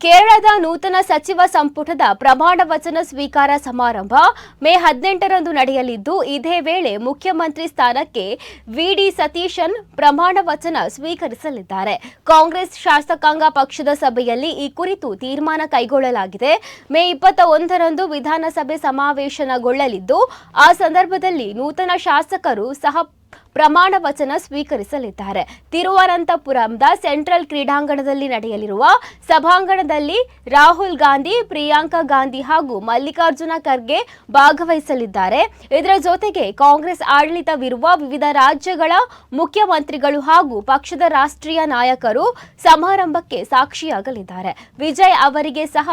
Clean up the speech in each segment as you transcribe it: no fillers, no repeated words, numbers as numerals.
ಕೇರಳದ ನೂತನ ಸಚಿವ ಸಂಪುಟದ ಪ್ರಮಾಣ ವಚನ ಸ್ವೀಕಾರ ಸಮಾರಂಭ ಮೇ 18ರಂದು ನಡೆಯಲಿದ್ದು, ಇದೇ ವೇಳೆ ಮುಖ್ಯಮಂತ್ರಿ ಸ್ಥಾನಕ್ಕೆ ವಿಡಿ ಸತೀಶನ್ ಪ್ರಮಾಣ ವಚನ ಸ್ವೀಕರಿಸಲಿದ್ದಾರೆ. ಕಾಂಗ್ರೆಸ್ ಶಾಸಕಾಂಗ ಪಕ್ಷದ ಸಭೆಯಲ್ಲಿ ಈ ಕುರಿತು ತೀರ್ಮಾನ ಕೈಗೊಳ್ಳಲಾಗಿದೆ. ಮೇ 21ರಂದು ವಿಧಾನಸಭೆ ಸಮಾವೇಶನಗೊಳ್ಳಲಿದ್ದು, ಆ ಸಂದರ್ಭದಲ್ಲಿ ನೂತನ ಶಾಸಕರು ಸಹ ಪ್ರಮಾಣ ವಚನ ಸ್ವೀಕರಿಸಲಿದ್ದಾರೆ. ತಿರುವನಂತಪುರಂದ ಸೆಂಟ್ರಲ್ ಕ್ರೀಡಾಂಗಣದಲ್ಲಿ ನಡೆಯಲಿರುವ ಸಭಾಂಗಣದಲ್ಲಿ ರಾಹುಲ್ ಗಾಂಧಿ, ಪ್ರಿಯಾಂಕಾ ಗಾಂಧಿ ಹಾಗೂ ಮಲ್ಲಿಕಾರ್ಜುನ ಖರ್ಗೆ ಭಾಗವಹಿಸಲಿದ್ದಾರೆ. ಇದರ ಜೊತೆಗೆ ಕಾಂಗ್ರೆಸ್ ಆಡಳಿತವಿರುವ ವಿವಿಧ ರಾಜ್ಯಗಳ ಮುಖ್ಯಮಂತ್ರಿಗಳು ಹಾಗೂ ಪಕ್ಷದ ರಾಷ್ಟ್ರೀಯ ನಾಯಕರು ಸಮಾರಂಭಕ್ಕೆ ಸಾಕ್ಷಿಯಾಗಲಿದ್ದಾರೆ. ವಿಜಯ್ ಅವರಿಗೆ ಸಹ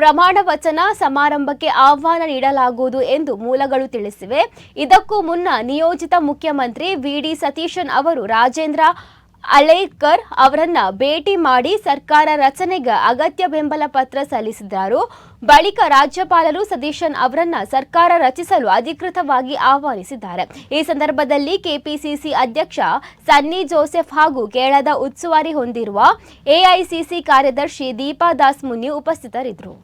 ಪ್ರಮಾಣ ವಚನ ಸಮಾರಂಭಕ್ಕೆ ಆಹ್ವಾನ ನೀಡಲಾಗುವುದು ಎಂದು ಮೂಲಗಳು ತಿಳಿಸಿವೆ. ಇದಕ್ಕೂ ಮುನ್ನ ನಿಯೋಜಿತ ಮುಖ್ಯಮಂತ್ರಿ ವಿಡಿ ಸತೀಶನ್ ಅವರು ರಾಜೇಂದ್ರ ಅಲೈಕರ್ ಅವರನ್ನ ಭೇಟಿ ಮಾಡಿ ಸರ್ಕಾರ ರಚನೆಗೆ ಅಗತ್ಯ ಬೆಂಬಲ ಪತ್ರ ಸಲ್ಲಿಸಿದರು. ಬಳಿಕ ರಾಜ್ಯಪಾಲರು ಸತೀಶನ್ ಅವರನ್ನ ಸರ್ಕಾರ ರಚಿಸಲು ಅಧಿಕೃತವಾಗಿ ಆಹ್ವಾನಿಸಿದ್ದಾರೆ. ಈ ಸಂದರ್ಭದಲ್ಲಿ ಕೆಪಿಸಿಸಿ ಅಧ್ಯಕ್ಷ ಸನ್ನಿ ಜೋಸೆಫ್ ಹಾಗೂ ಕೇರಳದ ಉಸ್ತುವಾರಿ ಹೊಂದಿರುವ ಎಐಸಿಸಿ ಕಾರ್ಯದರ್ಶಿ ದೀಪಾ ದಾಸ್ ಮುನ್ನಿ ಉಪಸ್ಥಿತರಿದ್ದರು.